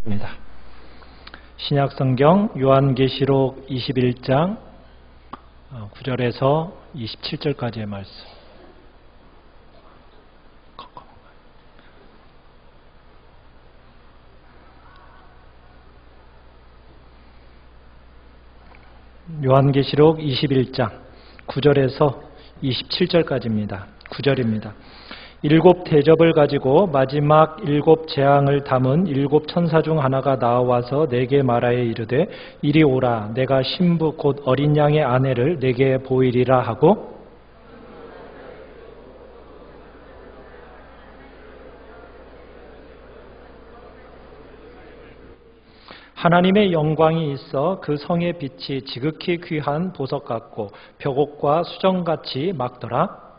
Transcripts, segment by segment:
입니다. 신약성경 요한계시록 21장 9절에서 27절까지의 말씀. 요한계시록 21장 9절에서 27절까지입니다. 9절입니다. 일곱 대접을 가지고 마지막 일곱 재앙을 담은 일곱 천사 중 하나가 나와서 내게 말하여 이르되 이리 오라 내가 신부 곧 어린 양의 아내를 내게 보이리라 하고 하나님의 영광이 있어 그 성의 빛이 지극히 귀한 보석 같고 벽옥과 수정같이 막더라.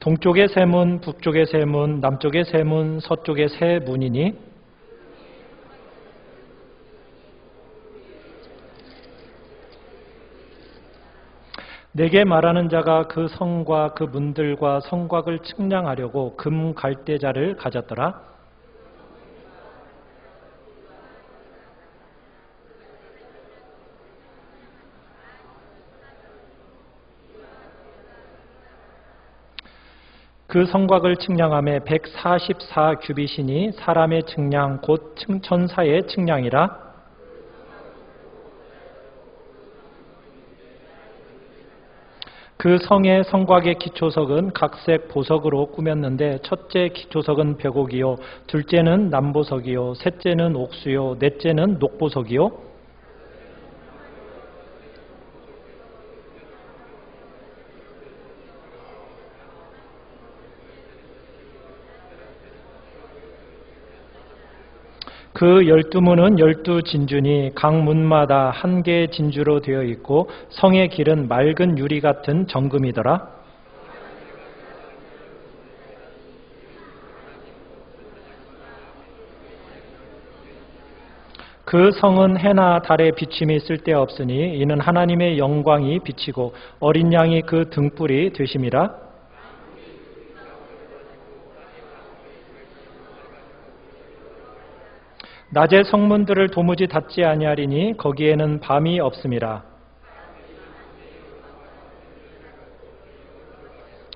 동쪽의 세 문, 북쪽의 세 문, 남쪽의 세 문, 서쪽의 세 문이니 내게 말하는 자가 그 성과 그 문들과 성곽을 측량하려고 금 갈대자를 가졌더라. 그 성곽을 측량함에 144 규빗이니 사람의 측량 곧 천사의 측량이라. 그 성의 성곽의 기초석은 각색 보석으로 꾸몄는데 첫째 기초석은 벽옥이요 둘째는 남보석이요 셋째는 옥수요 넷째는 녹보석이요 그 12문은 12진주니 각 문마다 한 개의 진주로 되어 있고 성의 길은 맑은 유리 같은 정금이더라. 그 성은 해나 달의 비침이 쓸데없으니 이는 하나님의 영광이 비치고 어린 양이 그 등불이 되심이라. 낮에 성문들을 도무지 닫지 아니하리니 거기에는 밤이 없음이라.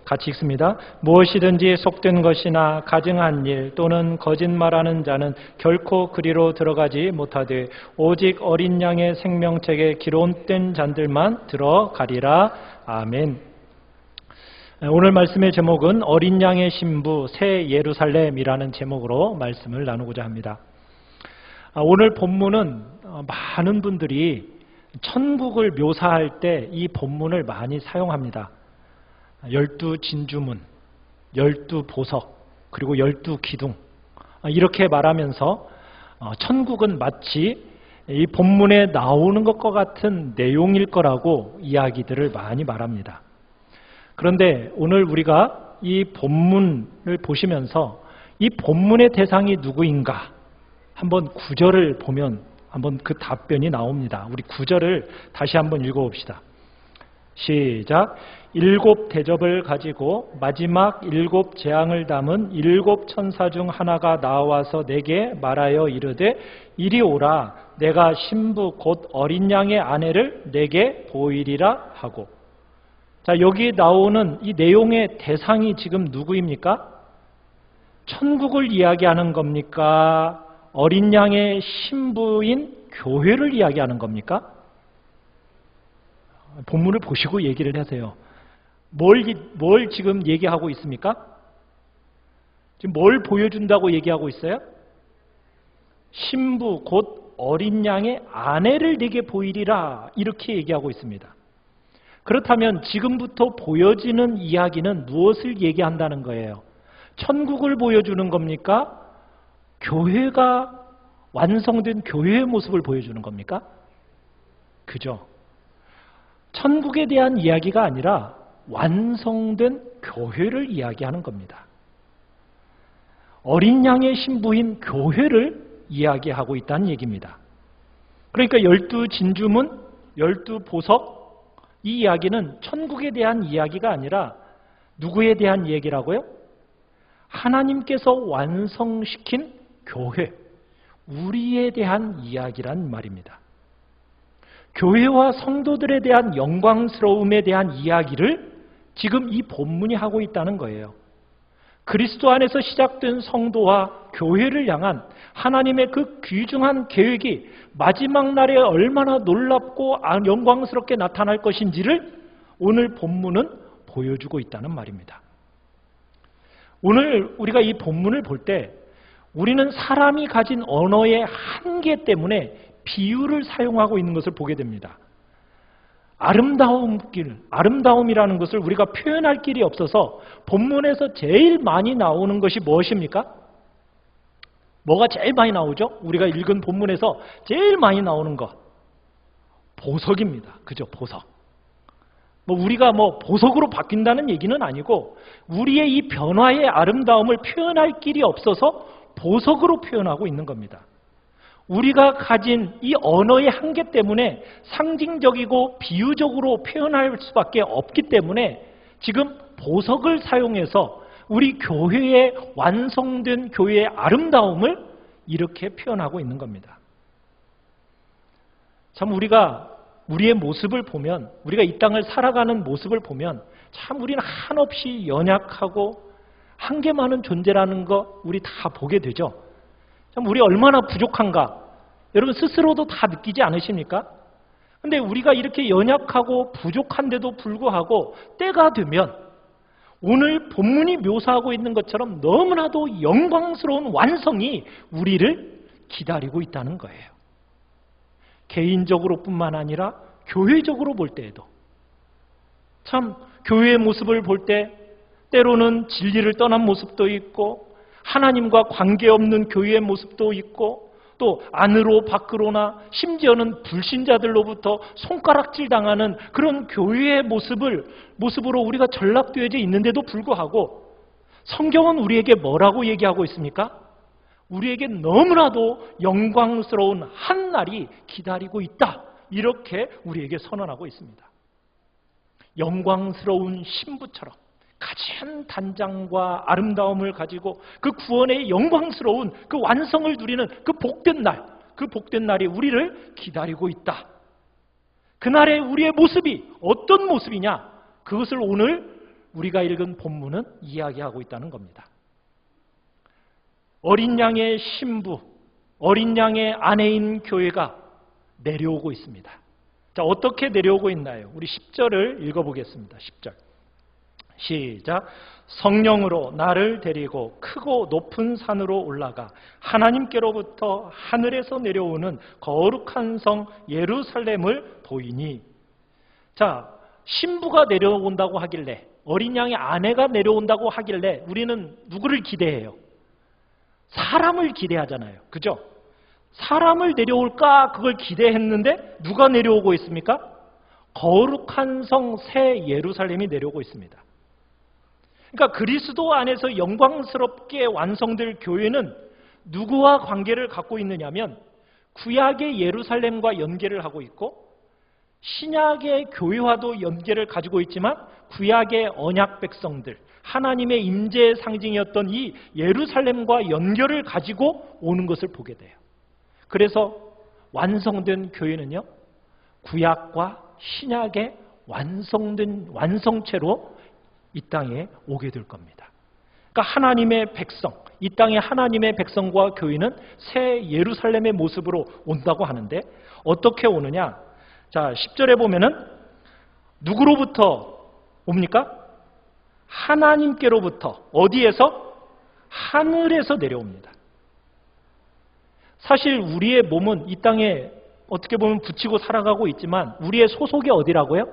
같이 읽습니다. 무엇이든지 속된 것이나 가증한 일 또는 거짓말하는 자는 결코 그리로 들어가지 못하되 오직 어린 양의 생명책에 기록된 잔들만 들어가리라. 아멘. 오늘 말씀의 제목은 어린 양의 신부 새 예루살렘이라는 제목으로 말씀을 나누고자 합니다. 오늘 본문은 많은 분들이 천국을 묘사할 때 이 본문을 많이 사용합니다. 12진주문, 12보석, 그리고 12기둥 이렇게 말하면서 천국은 마치 이 본문에 나오는 것과 같은 내용일 거라고 이야기들을 많이 말합니다. 그런데 오늘 우리가 이 본문을 보시면서 이 본문의 대상이 누구인가? 한번 9절을 보면 한번 그 답변이 나옵니다. 우리 9절을 다시 한번 읽어봅시다. 시작. 일곱 대접을 가지고 마지막 일곱 재앙을 담은 일곱 천사 중 하나가 나와서 내게 말하여 이르되 이리 오라 내가 신부 곧 어린 양의 아내를 내게 보이리라 하고. 자, 여기 나오는 이 내용의 대상이 지금 누구입니까? 천국을 이야기하는 겁니까? 어린 양의 신부인 교회를 이야기하는 겁니까? 본문을 보시고 얘기를 하세요. 뭘 지금 얘기하고 있습니까? 지금 뭘 보여준다고 얘기하고 있어요? 신부 곧 어린 양의 아내를 내게 보이리라 이렇게 얘기하고 있습니다. 그렇다면 지금부터 보여지는 이야기는 무엇을 얘기한다는 거예요? 천국을 보여주는 겁니까? 교회가 완성된 교회의 모습을 보여주는 겁니까? 그죠? 천국에 대한 이야기가 아니라 완성된 교회를 이야기하는 겁니다. 어린 양의 신부인 교회를 이야기하고 있다는 얘기입니다. 그러니까 12진주문, 12보석 이 이야기는 천국에 대한 이야기가 아니라 누구에 대한 얘기라고요? 하나님께서 완성시킨 교회, 우리에 대한 이야기란 말입니다. 교회와 성도들에 대한 영광스러움에 대한 이야기를 지금 이 본문이 하고 있다는 거예요. 그리스도 안에서 시작된 성도와 교회를 향한 하나님의 그 귀중한 계획이 마지막 날에 얼마나 놀랍고 영광스럽게 나타날 것인지를 오늘 본문은 보여주고 있다는 말입니다. 오늘 우리가 이 본문을 볼 때 우리는 사람이 가진 언어의 한계 때문에 비유를 사용하고 있는 것을 보게 됩니다. 아름다움이라는 것을 우리가 표현할 길이 없어서 본문에서 제일 많이 나오는 것이 무엇입니까? 뭐가 제일 많이 나오죠? 우리가 읽은 본문에서 제일 많이 나오는 것, 보석입니다. 그죠? 보석. 우리가 보석으로 바뀐다는 얘기는 아니고 우리의 이 변화의 아름다움을 표현할 길이 없어서 보석으로 표현하고 있는 겁니다. 우리가 가진 이 언어의 한계 때문에 상징적이고 비유적으로 표현할 수밖에 없기 때문에 지금 보석을 사용해서 우리 교회의 완성된 교회의 아름다움을 이렇게 표현하고 있는 겁니다. 참 우리의 모습을 보면, 우리가 이 땅을 살아가는 모습을 보면 참 우리는 한없이 연약하고 한계 많은 존재라는 거 우리 다 보게 되죠. 참 우리 얼마나 부족한가 여러분 스스로도 다 느끼지 않으십니까? 근데 우리가 이렇게 연약하고 부족한데도 불구하고 때가 되면 오늘 본문이 묘사하고 있는 것처럼 너무나도 영광스러운 완성이 우리를 기다리고 있다는 거예요. 개인적으로 뿐만 아니라 교회적으로 볼 때에도 참 교회의 모습을 볼 때 때로는 진리를 떠난 모습도 있고 하나님과 관계없는 교회의 모습도 있고 또 안으로 밖으로나 심지어는 불신자들로부터 손가락질 당하는 그런 교회의 모습으로 우리가 전락되어져 있는데도 불구하고 성경은 우리에게 뭐라고 얘기하고 있습니까? 우리에게 너무나도 영광스러운 한 날이 기다리고 있다. 이렇게 우리에게 선언하고 있습니다. 영광스러운 신부처럼 가진 단장과 아름다움을 가지고 그 구원의 영광스러운 그 완성을 누리는 그 복된 날이 우리를 기다리고 있다. 그날의 우리의 모습이 어떤 모습이냐? 그것을 오늘 우리가 읽은 본문은 이야기하고 있다는 겁니다. 어린 양의 신부, 어린 양의 아내인 교회가 내려오고 있습니다. 자, 어떻게 내려오고 있나요? 우리 10절을 읽어보겠습니다. 10절. 시작. 성령으로 나를 데리고 크고 높은 산으로 올라가 하나님께로부터 하늘에서 내려오는 거룩한 성 예루살렘을 보이니. 자, 신부가 내려온다고 하길래, 어린 양의 아내가 내려온다고 하길래 우리는 누구를 기대해요? 사람을 기대하잖아요. 그죠? 사람을 내려올까 그걸 기대했는데 누가 내려오고 있습니까? 거룩한 성 새 예루살렘이 내려오고 있습니다. 그러니까 그리스도 안에서 영광스럽게 완성될 교회는 누구와 관계를 갖고 있느냐면 구약의 예루살렘과 연계를 하고 있고 신약의 교회와도 연계를 가지고 있지만 구약의 언약 백성들, 하나님의 임재의 상징이었던 이 예루살렘과 연결을 가지고 오는 것을 보게 돼요. 그래서 완성된 교회는요, 구약과 신약의 완성된 완성체로 이 땅에 오게 될 겁니다. 그러니까 하나님의 백성, 이 땅의 하나님의 백성과 교회는 새 예루살렘의 모습으로 온다고 하는데 어떻게 오느냐? 자, 10절에 보면은 누구로부터 옵니까? 하나님께로부터. 어디에서? 하늘에서 내려옵니다. 사실 우리의 몸은 이 땅에 어떻게 보면 붙이고 살아가고 있지만 우리의 소속이 어디라고요?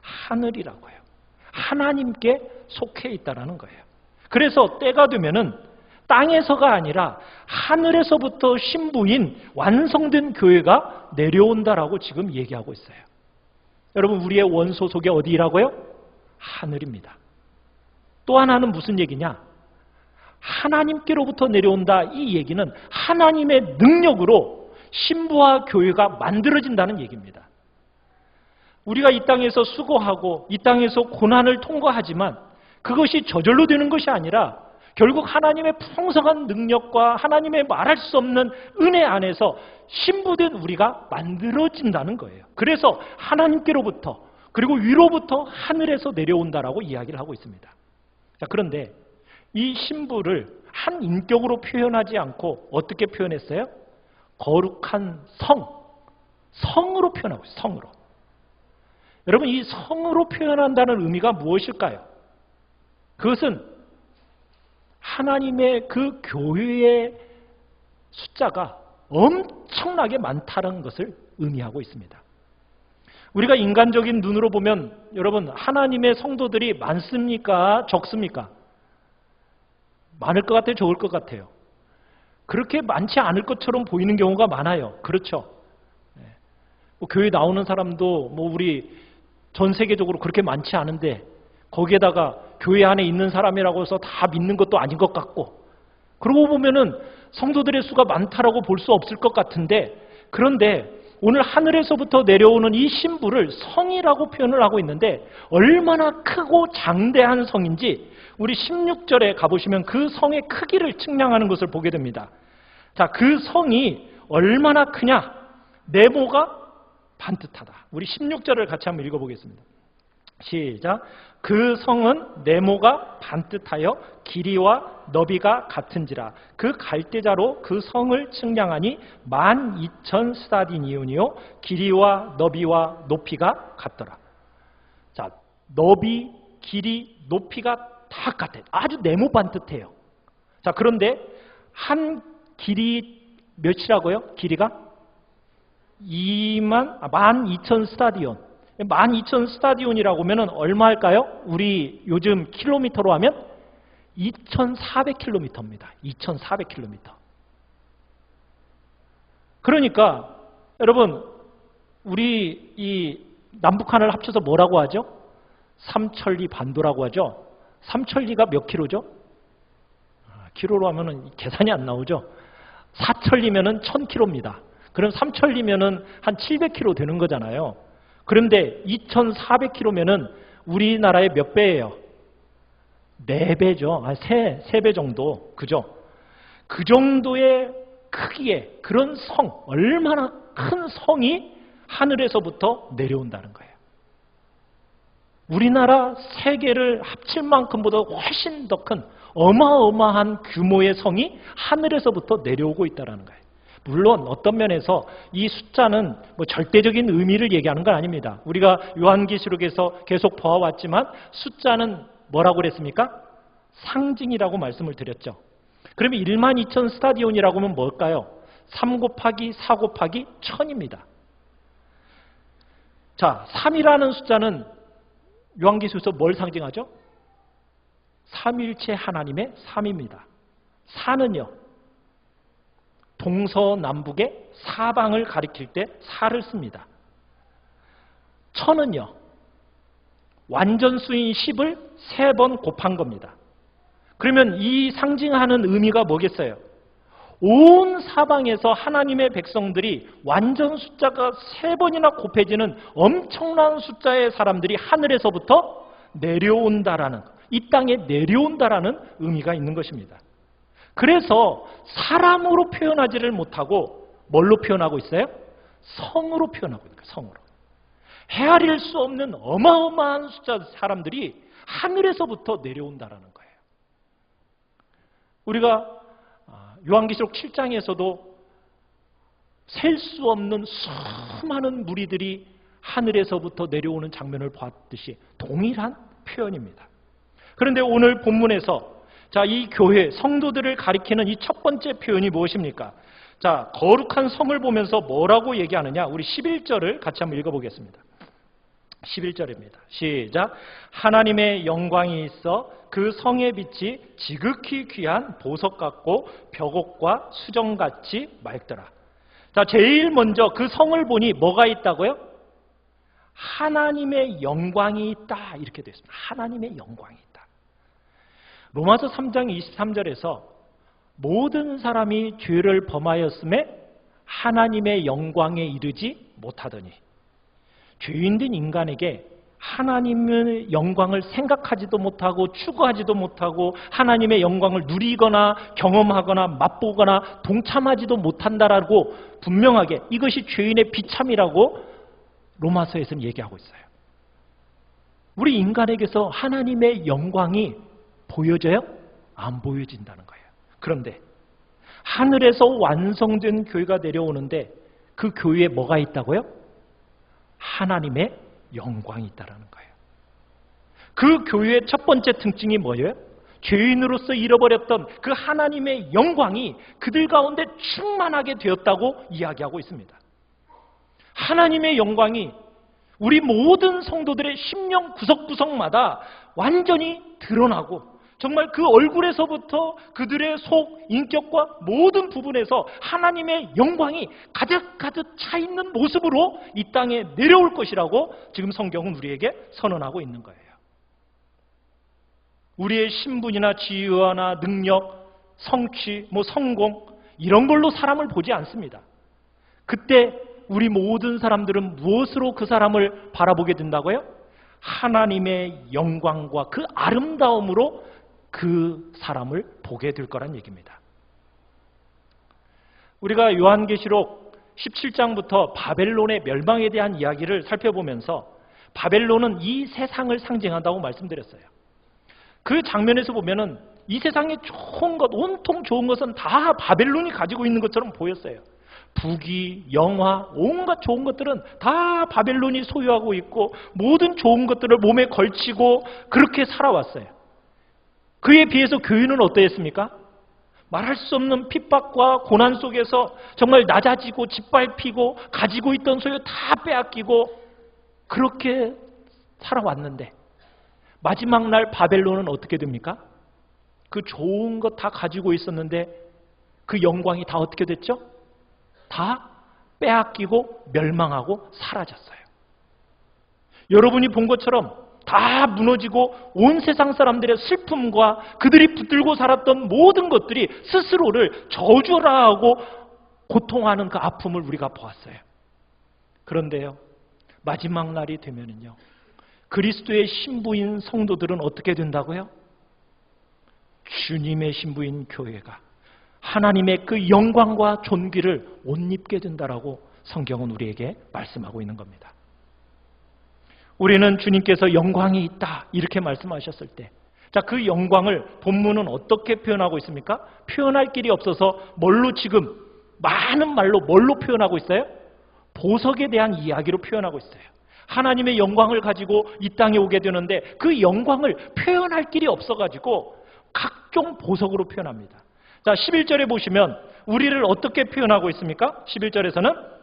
하늘이라고요. 하나님께 속해 있다라는 거예요. 그래서 때가 되면은 땅에서가 아니라 하늘에서부터 신부인 완성된 교회가 내려온다라고 지금 얘기하고 있어요. 여러분, 우리의 원소속이 어디라고요? 하늘입니다. 또 하나는 무슨 얘기냐? 하나님께로부터 내려온다. 이 얘기는 하나님의 능력으로 신부와 교회가 만들어진다는 얘기입니다. 우리가 이 땅에서 수고하고 이 땅에서 고난을 통과하지만 그것이 저절로 되는 것이 아니라 결국 하나님의 풍성한 능력과 하나님의 말할 수 없는 은혜 안에서 신부된 우리가 만들어진다는 거예요. 그래서 하나님께로부터 그리고 위로부터 하늘에서 내려온다라고 이야기를 하고 있습니다. 자, 그런데 이 신부를 한 인격으로 표현하지 않고 어떻게 표현했어요? 거룩한 성으로 표현하고 있어요. 성으로. 여러분, 이 성으로 표현한다는 의미가 무엇일까요? 그것은 하나님의 그 교회의 숫자가 엄청나게 많다는 것을 의미하고 있습니다. 우리가 인간적인 눈으로 보면 여러분, 하나님의 성도들이 많습니까? 적습니까? 많을 것 같아요? 적을 것 같아요? 그렇게 많지 않을 것처럼 보이는 경우가 많아요. 그렇죠? 교회 나오는 사람도 우리 전 세계적으로 그렇게 많지 않은데 거기에다가 교회 안에 있는 사람이라고 해서 다 믿는 것도 아닌 것 같고, 그러고 보면은 성도들의 수가 많다라고 볼 수 없을 것 같은데, 그런데 오늘 하늘에서부터 내려오는 이 신부를 성이라고 표현을 하고 있는데 얼마나 크고 장대한 성인지 우리 16절에 가보시면 그 성의 크기를 측량하는 것을 보게 됩니다. 자, 그 성이 얼마나 크냐? 네모가 반듯하다. 우리 16절을 같이 한번 읽어보겠습니다. 시작. 그 성은 네모가 반듯하여 길이와 너비가 같은지라. 그 갈대자로 그 성을 측량하니 12,000 스타디니온이요 길이와 너비와 높이가 같더라. 자, 너비, 길이, 높이가 다 같아요. 아주 네모 반듯해요. 자, 그런데 한 길이 몇이라고요? 길이가 12,000 스타디온. 12,000 스타디온이라고 하면 얼마일까요? 우리 요즘 킬로미터로 하면 2,400km입니다. 2,400km. 그러니까 여러분, 우리 이 남북한을 합쳐서 뭐라고 하죠? 삼천리 반도라고 하죠. 삼천리가 몇 킬로죠? 킬로로 하면은 계산이 안 나오죠. 사천리면은 1000km입니다. 그럼 삼천리면은 한 700km 되는 거잖아요. 그런데 2,400km면은 우리나라의 몇 배예요? 4배죠. 3배 정도. 그죠? 그 정도의 크기의 그런 성, 얼마나 큰 성이 하늘에서부터 내려온다는 거예요. 우리나라 세 개를 합칠 만큼보다 훨씬 더 큰 어마어마한 규모의 성이 하늘에서부터 내려오고 있다는 거예요. 물론 어떤 면에서 이 숫자는 절대적인 의미를 얘기하는 건 아닙니다. 우리가 요한계시록에서 계속 보아왔지만 숫자는 뭐라고 그랬습니까? 상징이라고 말씀을 드렸죠. 그러면 12,000 스타디온이라고 하면 뭘까요? 3 곱하기 4 곱하기 1000입니다. 자, 3이라는 숫자는 요한계시록에서 뭘 상징하죠? 삼위일체 하나님의 3입니다. 4는요, 동서남북의 사방을 가리킬 때 4를 씁니다. 1000은요, 완전수인 10을 3번 곱한 겁니다. 그러면 이 상징하는 의미가 뭐겠어요? 온 사방에서 하나님의 백성들이 완전 숫자가 3번이나 곱해지는 엄청난 숫자의 사람들이 하늘에서부터 내려온다라는, 이 땅에 내려온다라는 의미가 있는 것입니다. 그래서 사람으로 표현하지를 못하고 뭘로 표현하고 있어요? 성으로 표현하고 있는 거예요. 성으로. 헤아릴 수 없는 어마어마한 숫자 사람들이 하늘에서부터 내려온다라는 거예요. 우리가 요한계시록 7장에서도 셀 수 없는 수많은 무리들이 하늘에서부터 내려오는 장면을 봤듯이 동일한 표현입니다. 그런데 오늘 본문에서 자, 이 교회, 성도들을 가리키는 이 첫 번째 표현이 무엇입니까? 자, 거룩한 성을 보면서 뭐라고 얘기하느냐? 우리 11절을 같이 한번 읽어보겠습니다. 11절입니다. 시작. 하나님의 영광이 있어 그 성의 빛이 지극히 귀한 보석 같고 벽옥과 수정같이 맑더라. 자, 제일 먼저 그 성을 보니 뭐가 있다고요? 하나님의 영광이 있다. 이렇게 되어 있습니다. 하나님의 영광이 있다. 로마서 3장 23절에서 모든 사람이 죄를 범하였음에 하나님의 영광에 이르지 못하더니 죄인된 인간에게 하나님의 영광을 생각하지도 못하고 추구하지도 못하고 하나님의 영광을 누리거나 경험하거나 맛보거나 동참하지도 못한다라고 분명하게 이것이 죄인의 비참이라고 로마서에서는 얘기하고 있어요. 우리 인간에게서 하나님의 영광이 보여져요? 안 보여진다는 거예요. 그런데 하늘에서 완성된 교회가 내려오는데 그 교회에 뭐가 있다고요? 하나님의 영광이 있다는 거예요. 그 교회의 첫 번째 특징이 뭐예요? 죄인으로서 잃어버렸던 그 하나님의 영광이 그들 가운데 충만하게 되었다고 이야기하고 있습니다. 하나님의 영광이 우리 모든 성도들의 심령 구석구석마다 완전히 드러나고 정말 그 얼굴에서부터 그들의 속, 인격과 모든 부분에서 하나님의 영광이 가득가득 차 있는 모습으로 이 땅에 내려올 것이라고 지금 성경은 우리에게 선언하고 있는 거예요. 우리의 신분이나 지위나 능력, 성취, 성공 이런 걸로 사람을 보지 않습니다. 그때 우리 모든 사람들은 무엇으로 그 사람을 바라보게 된다고요? 하나님의 영광과 그 아름다움으로 그 사람을 보게 될 거란 얘기입니다. 우리가 요한계시록 17장부터 바벨론의 멸망에 대한 이야기를 살펴보면서 바벨론은 이 세상을 상징한다고 말씀드렸어요. 그 장면에서 보면은 이 세상에 좋은 것, 온통 좋은 것은 다 바벨론이 가지고 있는 것처럼 보였어요. 부귀, 영화, 온갖 좋은 것들은 다 바벨론이 소유하고 있고 모든 좋은 것들을 몸에 걸치고 그렇게 살아왔어요. 그에 비해서 교회는 어떠했습니까? 말할 수 없는 핍박과 고난 속에서 정말 낮아지고 짓밟히고 가지고 있던 소유 다 빼앗기고 그렇게 살아왔는데 마지막 날 바벨론은 어떻게 됩니까? 그 좋은 것 다 가지고 있었는데 그 영광이 다 어떻게 됐죠? 다 빼앗기고 멸망하고 사라졌어요. 여러분이 본 것처럼 다 무너지고 온 세상 사람들의 슬픔과 그들이 붙들고 살았던 모든 것들이 스스로를 저주라하고 고통하는 그 아픔을 우리가 보았어요. 그런데요, 마지막 날이 되면은요, 그리스도의 신부인 성도들은 어떻게 된다고요? 주님의 신부인 교회가 하나님의 그 영광과 존귀를 옷 입게 된다라고 성경은 우리에게 말씀하고 있는 겁니다. 우리는 주님께서 영광이 있다 이렇게 말씀하셨을 때, 자, 그 영광을 본문은 어떻게 표현하고 있습니까? 표현할 길이 없어서 뭘로 지금 많은 말로 뭘로 표현하고 있어요? 보석에 대한 이야기로 표현하고 있어요. 하나님의 영광을 가지고 이 땅에 오게 되는데 그 영광을 표현할 길이 없어가지고 각종 보석으로 표현합니다. 자, 11절에 보시면 우리를 어떻게 표현하고 있습니까? 11절에서는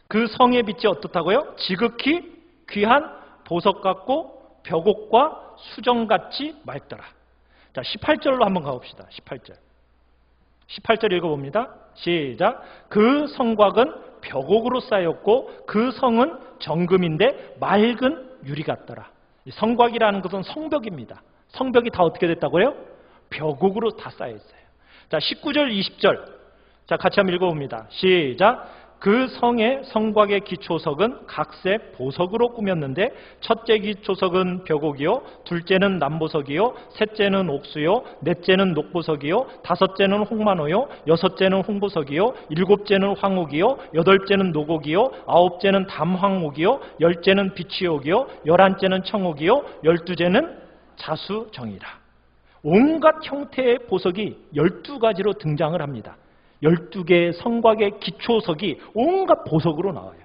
그 성의 빛이 어떻다고요? 지극히 귀한 보석 같고 벽옥과 수정같이 맑더라. 자, 18절로 한번 가봅시다. 18절 읽어봅니다. 시작. 그 성곽은 벽옥으로 쌓였고 그 성은 정금인데 맑은 유리 같더라. 성곽이라는 것은 성벽입니다. 성벽이 다 어떻게 됐다고요? 벽옥으로 다 쌓여 있어요. 자, 19절, 20절. 자, 같이 한번 읽어봅니다. 시작. 그 성의 성곽의 기초석은 각색 보석으로 꾸몄는데 첫째 기초석은 벽옥이요, 둘째는 남보석이요, 셋째는 옥수요, 넷째는 녹보석이요, 다섯째는 홍만호요, 여섯째는 홍보석이요, 일곱째는 황옥이요, 여덟째는 노곡이요, 아홉째는 담황옥이요, 열째는 비취옥이요, 열한째는 청옥이요, 열두째는 자수정이라. 온갖 형태의 보석이 12가지로 등장을 합니다. 12개의 성곽의 기초석이 온갖 보석으로 나와요.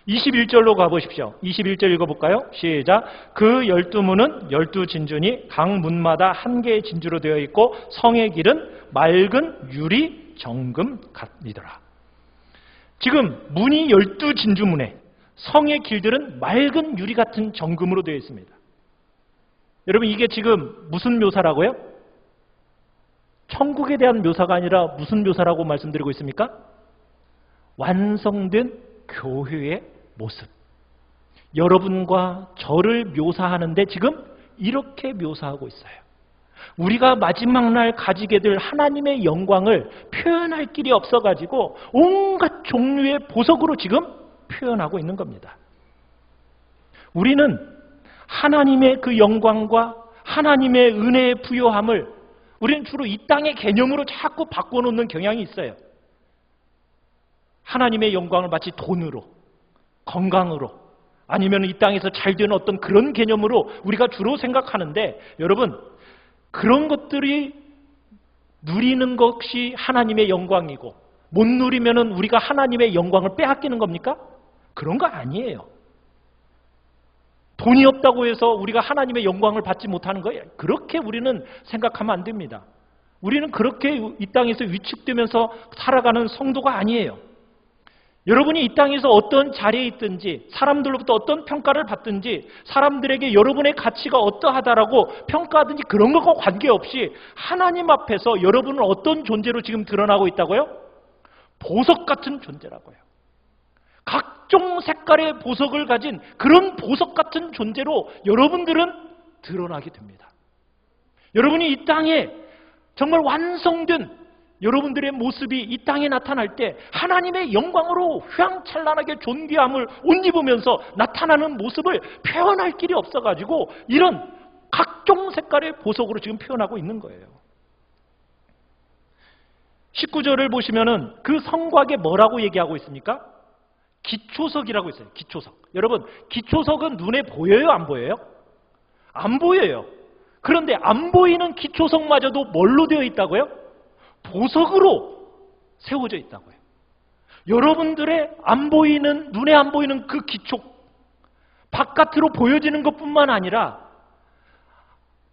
21절로 가보십시오. 21절 읽어볼까요? 시작. 그 12문은 12진주니 각 문마다 한 개의 진주로 되어 있고 성의 길은 맑은 유리 정금 같이더라. 지금 문이 12진주문에 성의 길들은 맑은 유리 같은 정금으로 되어 있습니다. 여러분, 이게 지금 무슨 묘사라고요? 천국에 대한 묘사가 아니라 무슨 묘사라고 말씀드리고 있습니까? 완성된 교회의 모습. 여러분과 저를 묘사하는데 지금 이렇게 묘사하고 있어요. 우리가 마지막 날 가지게 될 하나님의 영광을 표현할 길이 없어가지고 온갖 종류의 보석으로 지금 표현하고 있는 겁니다. 우리는 하나님의 그 영광과 하나님의 은혜의 부요함을 우리는 주로 이 땅의 개념으로 자꾸 바꿔놓는 경향이 있어요. 하나님의 영광을 마치 돈으로, 건강으로, 아니면 이 땅에서 잘 되는 어떤 그런 개념으로 우리가 주로 생각하는데, 여러분, 그런 것들이 누리는 것이 하나님의 영광이고 못 누리면은 우리가 하나님의 영광을 빼앗기는 겁니까? 그런 거 아니에요. 돈이 없다고 해서 우리가 하나님의 영광을 받지 못하는 거예요. 그렇게 우리는 생각하면 안 됩니다. 우리는 그렇게 이 땅에서 위축되면서 살아가는 성도가 아니에요. 여러분이 이 땅에서 어떤 자리에 있든지, 사람들로부터 어떤 평가를 받든지, 사람들에게 여러분의 가치가 어떠하다라고 평가하든지 그런 것과 관계없이 하나님 앞에서 여러분은 어떤 존재로 지금 드러나고 있다고요? 보석 같은 존재라고요. 각종 색깔의 보석을 가진 그런 보석 같은 존재로 여러분들은 드러나게 됩니다. 여러분이 이 땅에 정말 완성된 여러분들의 모습이 이 땅에 나타날 때 하나님의 영광으로 휘황찬란하게 존귀함을 옷 입으면서 나타나는 모습을 표현할 길이 없어가지고 이런 각종 색깔의 보석으로 지금 표현하고 있는 거예요. 19절을 보시면은 그 성곽에 뭐라고 얘기하고 있습니까? 기초석이라고 있어요. 기초석. 여러분, 기초석은 눈에 보여요? 안 보여요? 안 보여요. 그런데 안 보이는 기초석마저도 뭘로 되어 있다고요? 보석으로 세워져 있다고요. 여러분들의 안 보이는, 눈에 안 보이는 그 기초, 바깥으로 보여지는 것뿐만 아니라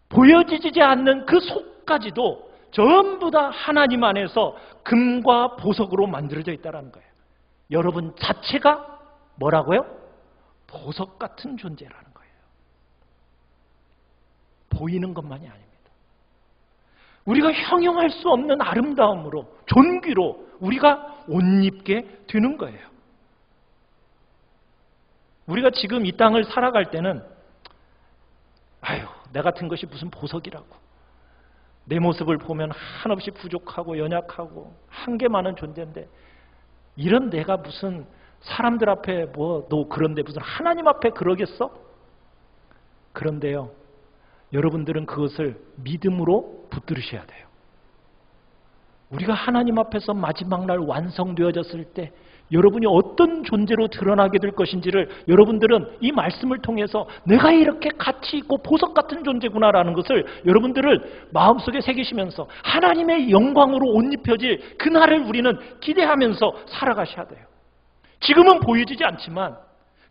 보여지지 않는 그 속까지도 전부 다 하나님 안에서 금과 보석으로 만들어져 있다는 거예요. 여러분 자체가 뭐라고요? 보석 같은 존재라는 거예요. 보이는 것만이 아닙니다. 우리가 형용할 수 없는 아름다움으로, 존귀로 우리가 옷 입게 되는 거예요. 우리가 지금 이 땅을 살아갈 때는 아유, 내 같은 것이 무슨 보석이라고, 내 모습을 보면 한없이 부족하고 연약하고 한계 많은 존재인데 이런 내가 무슨 사람들 앞에 너 그런데 무슨 하나님 앞에 그러겠어? 그런데요, 여러분들은 그것을 믿음으로 붙들으셔야 돼요. 우리가 하나님 앞에서 마지막 날 완성되어졌을 때 여러분이 어떤 존재로 드러나게 될 것인지를 여러분들은 이 말씀을 통해서 내가 이렇게 가치 있고 보석 같은 존재구나라는 것을 여러분들을 마음속에 새기시면서 하나님의 영광으로 옷 입혀질 그날을 우리는 기대하면서 살아가셔야 돼요. 지금은 보여지지 않지만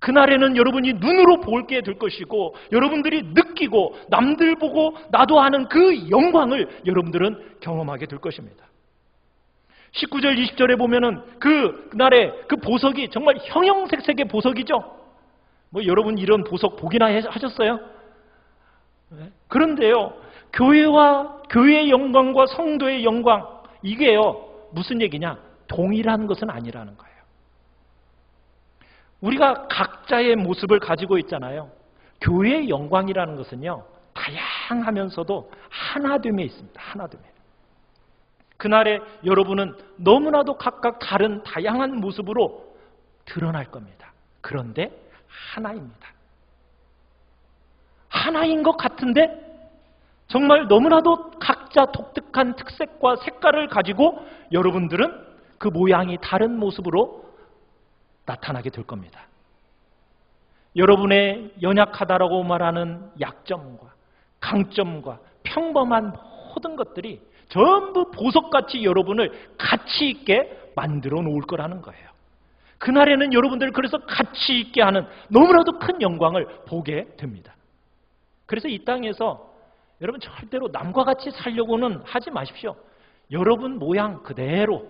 그날에는 여러분이 눈으로 보게 될 것이고 여러분들이 느끼고 남들 보고 나도 아는 그 영광을 여러분들은 경험하게 될 것입니다. 19절 20절에 보면은 그날의 그 보석이 정말 형형색색의 보석이죠. 여러분 이런 보석 보기나 하셨어요? 그런데요, 교회의 영광과 성도의 영광, 이게요 무슨 얘기냐? 동일한 것은 아니라는 거예요. 우리가 각자의 모습을 가지고 있잖아요. 교회의 영광이라는 것은요 다양하면서도 하나됨에 있습니다. 하나됨에. 그날에 여러분은 너무나도 각각 다른 다양한 모습으로 드러날 겁니다. 그런데 하나입니다. 하나인 것 같은데 정말 너무나도 각자 독특한 특색과 색깔을 가지고 여러분들은 그 모양이 다른 모습으로 나타나게 될 겁니다. 여러분의 연약하다라고 말하는 약점과 강점과 평범한 모든 것들이 전부 보석같이 여러분을 가치 있게 만들어 놓을 거라는 거예요. 그날에는 여러분들 그래서 가치 있게 하는 너무나도 큰 영광을 보게 됩니다. 그래서 이 땅에서 여러분 절대로 남과 같이 살려고는 하지 마십시오. 여러분 모양 그대로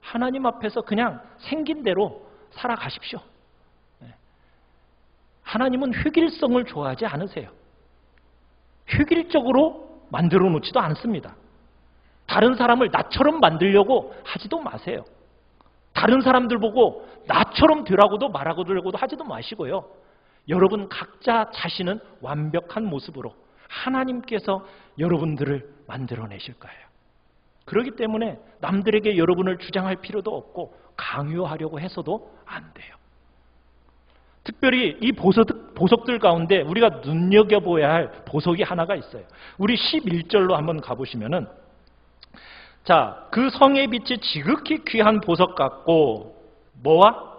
하나님 앞에서 그냥 생긴 대로 살아가십시오. 하나님은 획일성을 좋아하지 않으세요. 획일적으로 만들어 놓지도 않습니다. 다른 사람을 나처럼 만들려고 하지도 마세요. 다른 사람들 보고 나처럼 되라고도 말하고도 하지도 마시고요. 여러분 각자 자신은 완벽한 모습으로 하나님께서 여러분들을 만들어내실 거예요. 그렇기 때문에 남들에게 여러분을 주장할 필요도 없고 강요하려고 해서도 안 돼요. 특별히 이 보석들 가운데 우리가 눈여겨봐야 할 보석이 하나가 있어요. 우리 11절로 한번 가보시면은, 자, 그 성의 빛이 지극히 귀한 보석 같고 뭐와?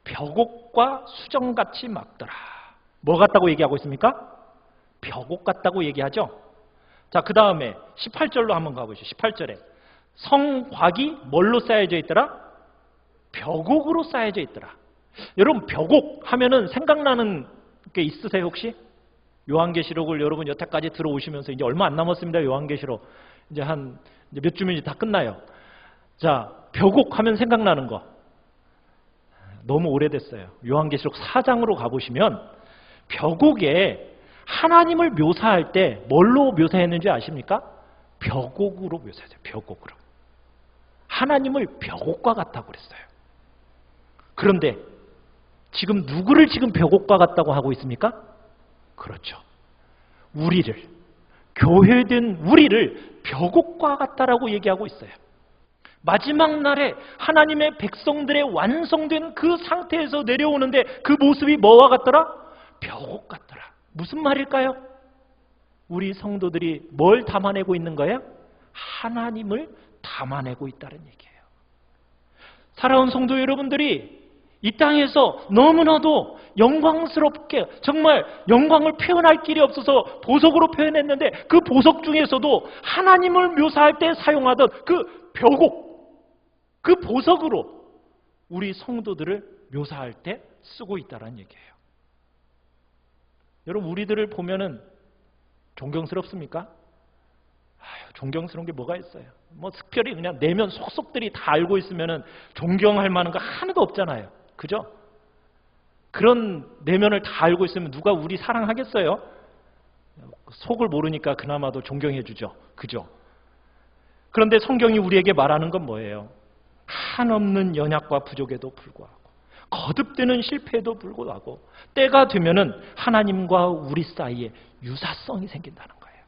벽옥과 수정같이 막더라. 뭐 같다고 얘기하고 있습니까? 벽옥 같다고 얘기하죠. 자, 그 다음에 18절로 한번 가보시죠. 18절에 성곽이 뭘로 쌓여져 있더라? 벽옥으로 쌓여져 있더라. 여러분, 벽옥 하면은 생각나는 게 있으세요 혹시? 요한계시록을 여러분 여태까지 들어오시면서 이제 얼마 안 남았습니다. 요한계시록 이제 몇 주면 다 끝나요. 자, 벽옥 하면 생각나는 거 너무 오래됐어요. 요한계시록 4장으로 가보시면 벽옥에 하나님을 묘사할 때 뭘로 묘사했는지 아십니까? 벽옥으로 묘사했어요. 벽옥으로. 하나님을 벽옥과 같다고 그랬어요. 그런데 지금 누구를 지금 벽옥과 같다고 하고 있습니까? 그렇죠. 우리를, 교회된 우리를 벽옥과 같다라고 얘기하고 있어요. 마지막 날에 하나님의 백성들의 완성된 그 상태에서 내려오는데 그 모습이 뭐와 같더라? 벽옥 같더라. 무슨 말일까요? 우리 성도들이 뭘 담아내고 있는 거예요? 하나님을 담아내고 있다는 얘기예요. 사랑하는 성도 여러분들이 이 땅에서 너무나도 영광스럽게 정말 영광을 표현할 길이 없어서 보석으로 표현했는데 그 보석 중에서도 하나님을 묘사할 때 사용하던 그 벽옥, 그 보석으로 우리 성도들을 묘사할 때 쓰고 있다는 얘기예요. 여러분, 우리들을 보면은 존경스럽습니까? 존경스러운 게 뭐가 있어요? 뭐 특별히 그냥 내면 속속들이 다 알고 있으면은 존경할 만한 거 하나도 없잖아요. 그죠? 그런 내면을 다 알고 있으면 누가 우리 사랑하겠어요? 속을 모르니까 그나마도 존경해 주죠. 그죠? 그런데 성경이 우리에게 말하는 건 뭐예요? 한없는 연약과 부족에도 불구하고, 거듭되는 실패에도 불구하고 때가 되면은 하나님과 우리 사이에 유사성이 생긴다는 거예요.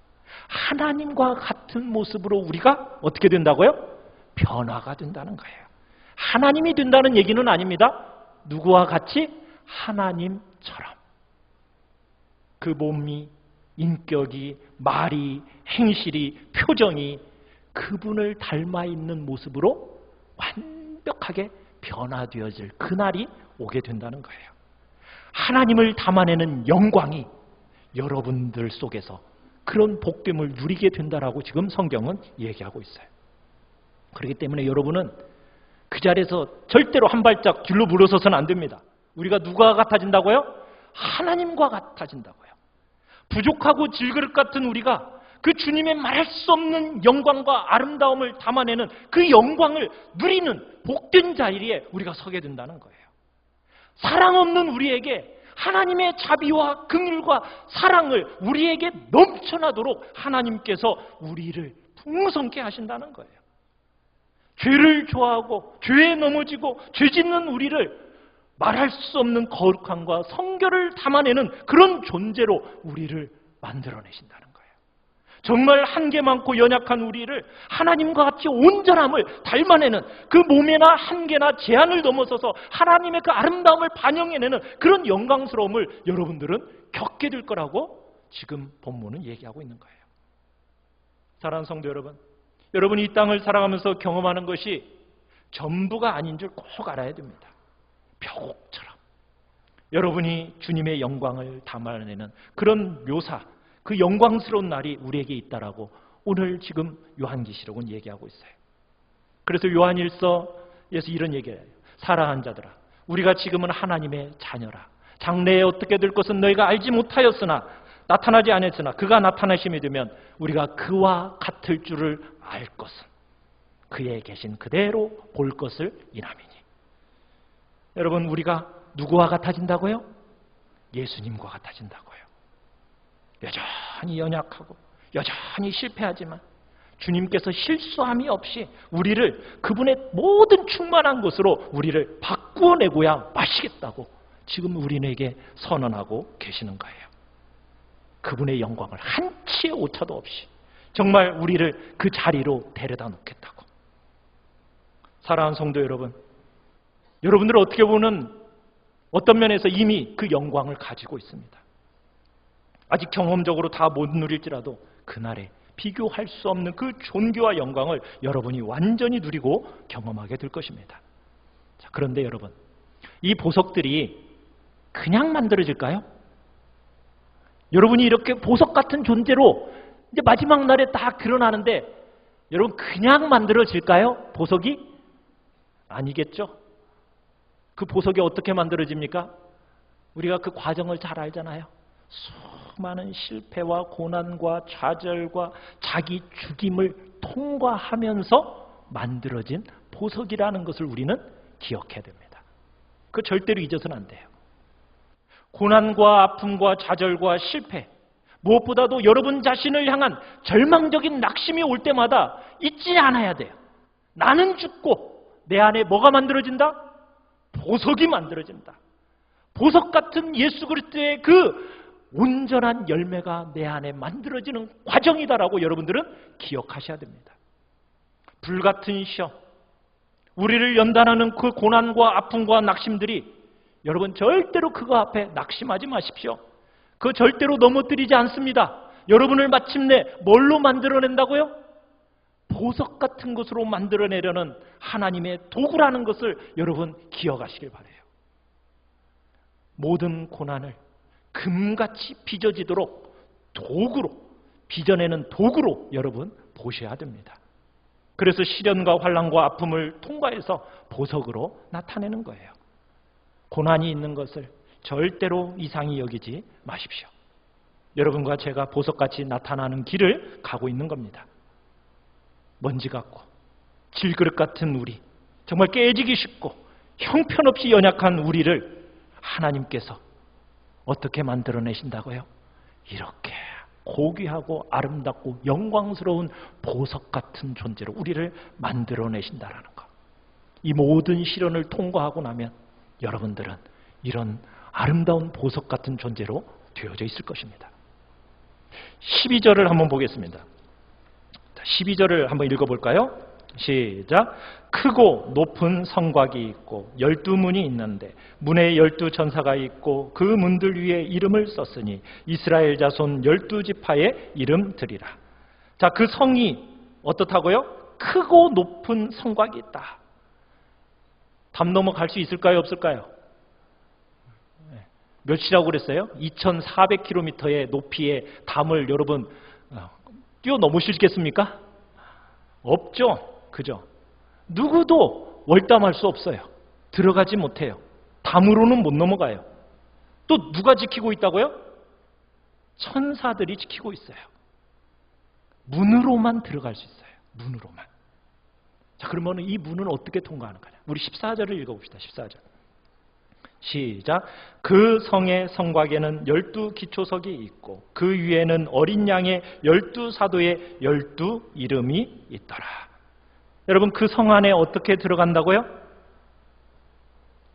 하나님과 같은 모습으로 우리가 어떻게 된다고요? 변화가 된다는 거예요. 하나님이 된다는 얘기는 아닙니다. 누구와 같이? 하나님처럼. 그 몸이, 인격이, 말이, 행실이, 표정이 그분을 닮아 있는 모습으로 완벽하게 변화되어질 그날이 오게 된다는 거예요. 하나님을 담아내는 영광이 여러분들 속에서 그런 복됨을 누리게 된다라고 지금 성경은 얘기하고 있어요. 그렇기 때문에 여러분은 그 자리에서 절대로 한 발짝 뒤로 물러서서는 안 됩니다. 우리가 누가 같아진다고요? 하나님과 같아진다고요. 부족하고 질그릇 같은 우리가 그 주님의 말할 수 없는 영광과 아름다움을 담아내는 그 영광을 누리는 복된 자리에 우리가 서게 된다는 거예요. 사랑 없는 우리에게 하나님의 자비와 긍휼과 사랑을 우리에게 넘쳐나도록 하나님께서 우리를 풍성케 하신다는 거예요. 죄를 좋아하고 죄에 넘어지고 죄 짓는 우리를 말할 수 없는 거룩함과 성결을 담아내는 그런 존재로 우리를 만들어내신다는 거예요. 정말 한계 많고 연약한 우리를 하나님과 같이 온전함을 닮아내는 그 몸에나 한계나 제한을 넘어서서 하나님의 그 아름다움을 반영해내는 그런 영광스러움을 여러분들은 겪게 될 거라고 지금 본문은 얘기하고 있는 거예요. 사랑하는 성도 여러분, 여러분이 이 땅을 살아가면서 경험하는 것이 전부가 아닌 줄 꼭 알아야 됩니다. 벽옥처럼 여러분이 주님의 영광을 담아내는 그런 묘사, 그 영광스러운 날이 우리에게 있다라고 오늘 지금 요한계시록은 얘기하고 있어요. 그래서 요한일서에서 이런 얘기를 해요. 사랑하는 자들아, 우리가 지금은 하나님의 자녀라. 장래에 어떻게 될 것은 너희가 알지 못하였으나 나타나지 않았으나 그가 나타나심이 되면 우리가 그와 같을 줄을 알 것은 그에 계신 그대로 볼 것을 인함이니. 여러분, 우리가 누구와 같아진다고요? 예수님과 같아진다고요. 여전히 연약하고 여전히 실패하지만 주님께서 실수함이 없이 우리를 그분의 모든 충만한 것으로 우리를 바꾸어내고야 마시겠다고 지금 우리에게 선언하고 계시는 거예요. 그분의 영광을 한치의 오차도 없이 정말 우리를 그 자리로 데려다 놓겠다고. 사랑하는 성도 여러분, 여러분들 어떻게 보면 어떤 면에서 이미 그 영광을 가지고 있습니다. 아직 경험적으로 다 못 누릴지라도 그날에 비교할 수 없는 그 존귀와 영광을 여러분이 완전히 누리고 경험하게 될 것입니다. 자, 그런데 여러분, 이 보석들이 그냥 만들어질까요? 여러분이 이렇게 보석 같은 존재로 이제 마지막 날에 다 드러나는데 여러분 그냥 만들어질까요? 보석이? 아니겠죠? 그 보석이 어떻게 만들어집니까? 우리가 그 과정을 잘 알잖아요. 수많은 실패와 고난과 좌절과 자기 죽임을 통과하면서 만들어진 보석이라는 것을 우리는 기억해야 됩니다. 그거 절대로 잊어서는 안 돼요. 고난과 아픔과 좌절과 실패, 무엇보다도 여러분 자신을 향한 절망적인 낙심이 올 때마다 잊지 않아야 돼요. 나는 죽고 내 안에 뭐가 만들어진다? 보석이 만들어진다. 보석 같은 예수 그리스도의 그 온전한 열매가 내 안에 만들어지는 과정이다라고 여러분들은 기억하셔야 됩니다. 불같은 시험, 우리를 연단하는 그 고난과 아픔과 낙심들이 여러분 절대로 그거 앞에 낙심하지 마십시오. 그거 절대로 넘어뜨리지 않습니다. 여러분을 마침내 뭘로 만들어낸다고요? 보석 같은 것으로 만들어내려는 하나님의 도구라는 것을 여러분 기억하시길 바라요. 모든 고난을 금같이 빚어지도록 도구로, 빚어내는 도구로 여러분 보셔야 됩니다. 그래서 시련과 환난과 아픔을 통과해서 보석으로 나타내는 거예요. 고난이 있는 것을 절대로 이상히 여기지 마십시오. 여러분과 제가 보석같이 나타나는 길을 가고 있는 겁니다. 먼지 같고 질그릇 같은 우리, 정말 깨지기 쉽고 형편없이 연약한 우리를 하나님께서 어떻게 만들어내신다고요? 이렇게 고귀하고 아름답고 영광스러운 보석 같은 존재로 우리를 만들어내신다라는 것. 이 모든 시련을 통과하고 나면 여러분들은 이런 아름다운 보석 같은 존재로 되어져 있을 것입니다. 12절을 한번 보겠습니다. 12절을 한번 읽어볼까요? 시작. 크고 높은 성곽이 있고 12문이 있는데 문에 12전사가 있고 그 문들 위에 이름을 썼으니 이스라엘 자손 12지파의 이름들이라. 자, 그 성이 어떻다고요? 크고 높은 성곽이 있다. 담 넘어갈 수 있을까요? 없을까요? 몇이라고 그랬어요? 2400km의 높이의 담을 여러분 뛰어넘으시겠습니까? 없죠. 그죠? 누구도 월담할 수 없어요. 들어가지 못해요. 담으로는 못 넘어가요. 또 누가 지키고 있다고요? 천사들이 지키고 있어요. 문으로만 들어갈 수 있어요. 문으로만. 자, 그러면 이 문은 어떻게 통과하는 거냐? 우리 14절을 읽어봅시다. 14절. 시작. 그 성의 성곽에는 12기초석이 있고 그 위에는 어린 양의 12사도의 12 이름이 있더라. 여러분, 그 성 안에 어떻게 들어간다고요?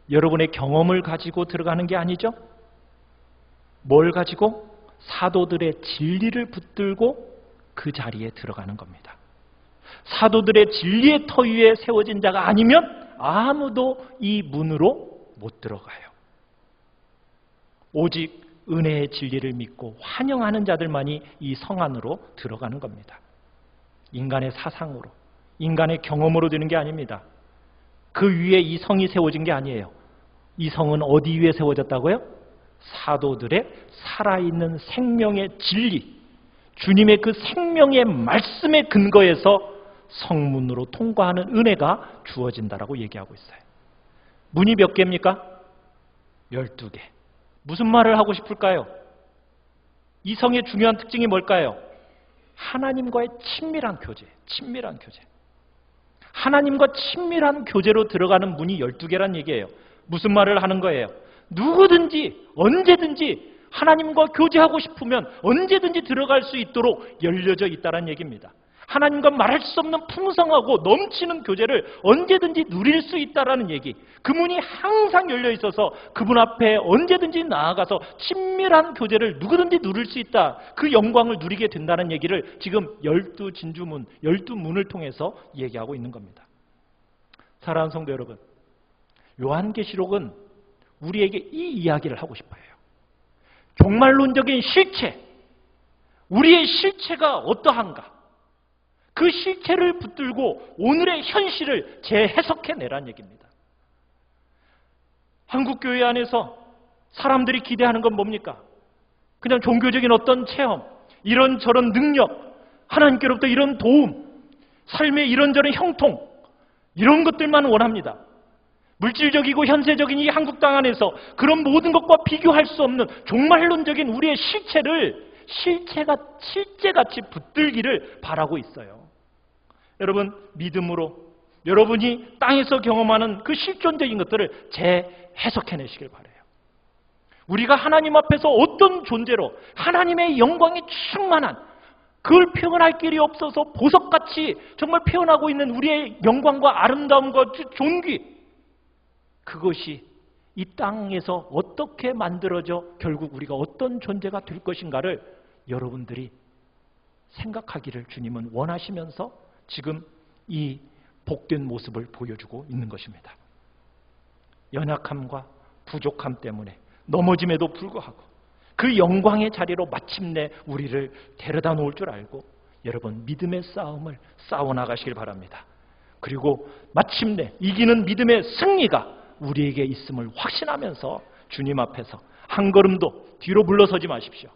여러분의 경험을 가지고 들어가는 게 아니죠? 뭘 가지고? 사도들의 진리를 붙들고 그 자리에 들어가는 겁니다. 사도들의 진리의 터 위에 세워진 자가 아니면 아무도 이 문으로 못 들어가요. 오직 은혜의 진리를 믿고 환영하는 자들만이 이 성 안으로 들어가는 겁니다. 인간의 사상으로, 인간의 경험으로 되는 게 아닙니다. 그 위에 이 성이 세워진 게 아니에요. 이 성은 어디 위에 세워졌다고요? 사도들의 살아있는 생명의 진리, 주님의 그 생명의 말씀에 근거해서 성문으로 통과하는 은혜가 주어진다라고 얘기하고 있어요. 문이 몇 개입니까? 12개. 무슨 말을 하고 싶을까요? 이 성의 중요한 특징이 뭘까요? 하나님과의 친밀한 교제, 친밀한 교제. 하나님과 친밀한 교제로 들어가는 문이 12개란 얘기예요. 무슨 말을 하는 거예요? 누구든지 언제든지 하나님과 교제하고 싶으면 언제든지 들어갈 수 있도록 열려져 있다는 얘기입니다. 하나님과 말할 수 없는 풍성하고 넘치는 교제를 언제든지 누릴 수 있다는 얘기. 그 문이 항상 열려 있어서 그분 앞에 언제든지 나아가서 친밀한 교제를 누구든지 누릴 수 있다. 그 영광을 누리게 된다는 얘기를 지금 12진주문, 12문을 통해서 얘기하고 있는 겁니다. 사랑하는 성도 여러분, 요한계시록은 우리에게 이 이야기를 하고 싶어요. 종말론적인 실체, 우리의 실체가 어떠한가? 그 실체를 붙들고 오늘의 현실을 재해석해내란 얘기입니다. 한국교회 안에서 사람들이 기대하는 건 뭡니까? 그냥 종교적인 어떤 체험, 이런저런 능력, 하나님께로부터 이런 도움, 삶의 이런저런 형통, 이런 것들만 원합니다. 물질적이고 현세적인 이 한국 땅 안에서 그런 모든 것과 비교할 수 없는 종말론적인 우리의 실체를 실제같이 붙들기를 바라고 있어요. 여러분, 믿음으로 여러분이 땅에서 경험하는 그 실존적인 것들을 재해석해내시길 바라요. 우리가 하나님 앞에서 어떤 존재로 하나님의 영광이 충만한, 그걸 표현할 길이 없어서 보석같이 정말 표현하고 있는 우리의 영광과 아름다움과 존귀, 그것이 이 땅에서 어떻게 만들어져 결국 우리가 어떤 존재가 될 것인가를 여러분들이 생각하기를 주님은 원하시면서 지금 이 복된 모습을 보여주고 있는 것입니다. 연약함과 부족함 때문에 넘어짐에도 불구하고 그 영광의 자리로 마침내 우리를 데려다 놓을 줄 알고 여러분 믿음의 싸움을 싸워나가시길 바랍니다. 그리고 마침내 이기는 믿음의 승리가 우리에게 있음을 확신하면서 주님 앞에서 한 걸음도 뒤로 물러서지 마십시오.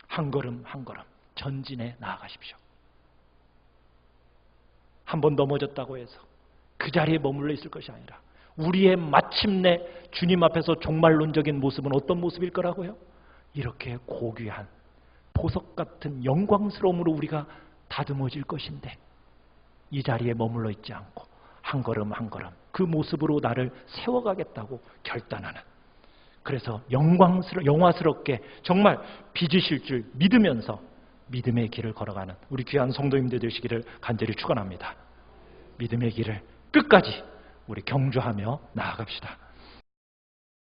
한 걸음 한 걸음 전진해 나아가십시오. 한번 넘어졌다고 해서 그 자리에 머물러 있을 것이 아니라 우리의 마침내 주님 앞에서 종말론적인 모습은 어떤 모습일 거라고요? 이렇게 고귀한 보석 같은 영광스러움으로 우리가 다듬어질 것인데 이 자리에 머물러 있지 않고 한 걸음 한 걸음 그 모습으로 나를 세워가겠다고 결단하는, 그래서 영화스럽게 정말 빚으실 줄 믿으면서 믿음의 길을 걸어가는 우리 귀한 성도님들 되시기를 간절히 축원합니다. 믿음의 길을 끝까지 우리 경주하며 나아갑시다.